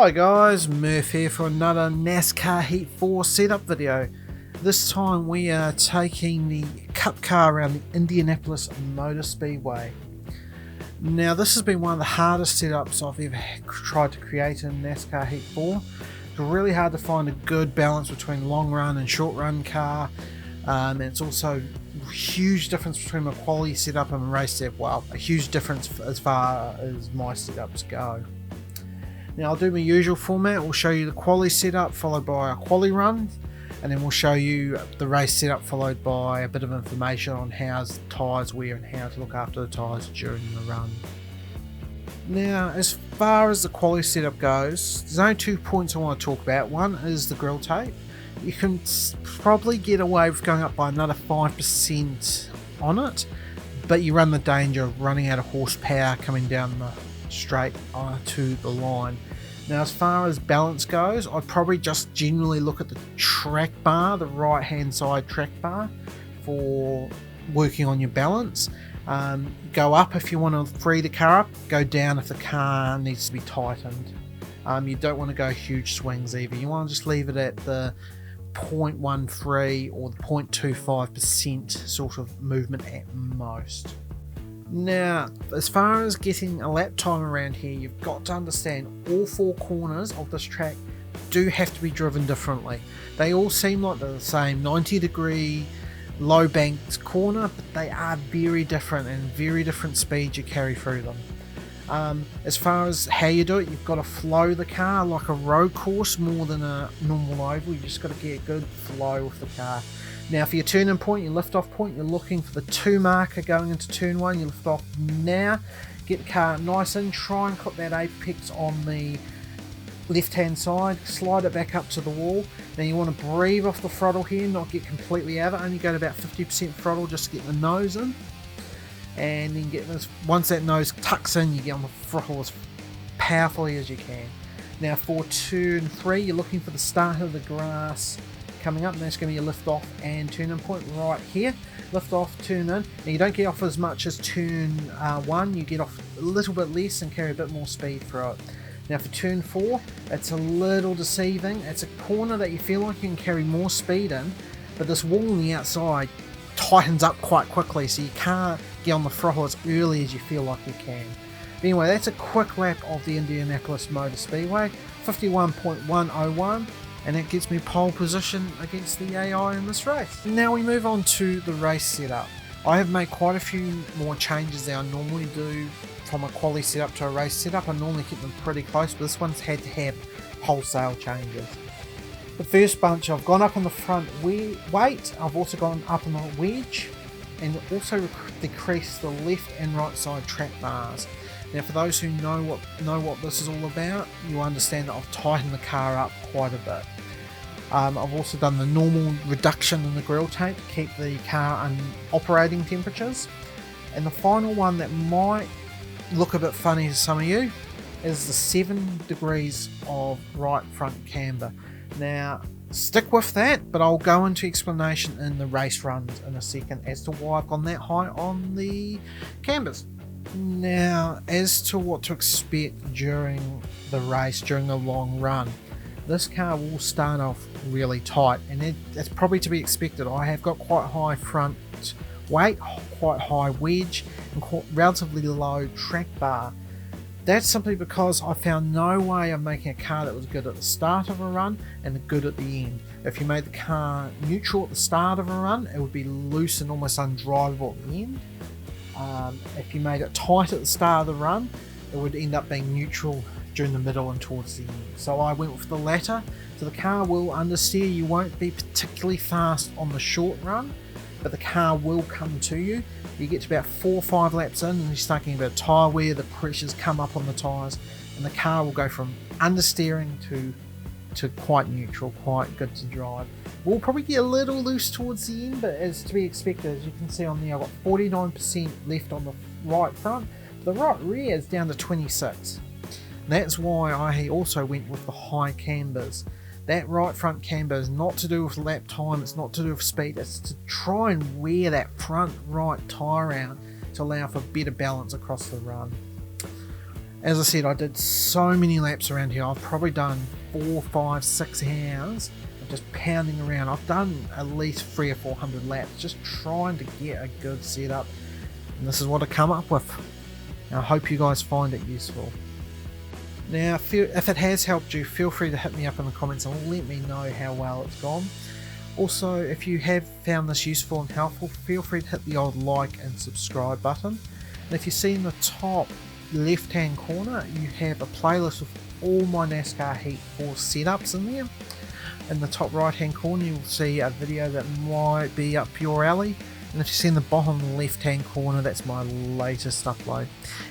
Hi guys, Murph here for another NASCAR Heat 4 setup video. This time we are taking the Cup car around the Indianapolis Motor Speedway. Now this has been one of the hardest setups I've ever tried to create in NASCAR Heat 4. It's really hard to find a good balance between long run and short run car. It's also a huge difference between a quality setup and a race setup. Well, a huge difference as far as my setups go. Now I'll do my usual format. We'll show you the quality setup followed by a quality run, and then we'll show you the race setup followed by a bit of information on how the tyres wear and how to look after the tyres during the run. Now as far as the quality setup goes, there's only 2 points I want to talk about. One is the grill tape. You can probably get away with going up by another 5% on it, but you run the danger of running out of horsepower coming down the straight to the line. Now as far as balance goes, I'd probably just generally look at the track bar, the right hand side track bar, for working on your balance. Go up if you want to free the car up, go down if the car needs to be tightened. You don't want to go huge swings either. You want to just leave it at the 0.13 or the 0.25% sort of movement at most. Now, as far as getting a lap time around here, you've got to understand all four corners of this track do have to be driven differently. They all seem like they're the same 90-degree low banked corner, but they are very different and very different speeds you carry through them. As far as how you do it, you've got to flow the car like a road course more than a normal oval. You just got to get a good flow with the car. Now for your turning point, your lift off point, you're looking for the 2 marker going into turn 1. You lift off now, get the car nice in, try and clip that apex on the left hand side, slide it back up to the wall. Now you want to breathe off the throttle here, not get completely out of it, only go to about 50% throttle just to get the nose in. And then get this, once that nose tucks in, you get on the throttle as powerfully as you can. Now for turn 3, you're looking for the start of the grass coming up, and that's going to be your lift off and turn in point right here. Lift off, turn in. Now you don't get off as much as turn 1, you get off a little bit less and carry a bit more speed through it. Now for turn 4, it's a little deceiving. It's a corner that you feel like you can carry more speed in, but this wall on the outside tightens up quite quickly, so you can't get on the throttle as early as you feel like you can. But anyway, that's a quick lap of the Indianapolis Motor Speedway, 51.101. and that gets me pole position against the AI in this race. Now we move on to the race setup. I have made quite a few more changes than I normally do from a quality setup to a race setup. I normally keep them pretty close, but this one's had to have wholesale changes. The first bunch, I've gone up on the front weight, I've also gone up on the wedge, and also decreased the left and right side track bars. Now for those who know what this is all about, you understand that I've tightened the car up quite a bit. I've also done the normal reduction in the grill tape to keep the car in operating temperatures. And the final one that might look a bit funny to some of you is the 7 degrees of right front camber. Now stick with that, but I'll go into explanation in the race runs in a second as to why I've gone that high on the cambers. Now, as to what to expect during the race, during the long run, this car will start off really tight, and that's probably to be expected. I have got quite high front weight, quite high wedge, and relatively low track bar. That's simply because I found no way of making a car that was good at the start of a run and good at the end. If you made the car neutral at the start of a run, it would be loose and almost undrivable at the end. If you made it tight at the start of the run, it would end up being neutral during the middle and towards the end. So I went with the latter. So the car will understeer. You won't be particularly fast on the short run, but the car will come to you. You get to about 4 or 5 laps in and you're starting about tyre wear, the pressures come up on the tyres, and the car will go from understeering to quite neutral, quite good to drive. We'll probably get a little loose towards the end, but as to be expected, as you can see on there, I've got 49% left on the right front. The right rear is down to 26. That's why I also went with the high cambers. That right front camber is not to do with lap time, it's not to do with speed, it's to try and wear that front right tyre out to allow for better balance across the run. As I said, I did so many laps around here. I've probably done 4, 5, 6 hours of just pounding around. I've done at least 300 or 400 laps just trying to get a good setup, and this is what I come up with. And I hope you guys find it useful. Now, if it has helped you, feel free to hit me up in the comments and let me know how well it's gone. Also, if you have found this useful and helpful, feel free to hit the old like and subscribe button. And if you see in the top left hand corner, you have a playlist with all my NASCAR Heat 4 setups in there. In the top right hand corner, you'll see a video that might be up your alley. And if you see in the bottom left hand corner, that's my latest upload.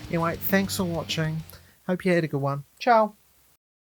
Anyway, thanks for watching. Hope you had a good one. Ciao.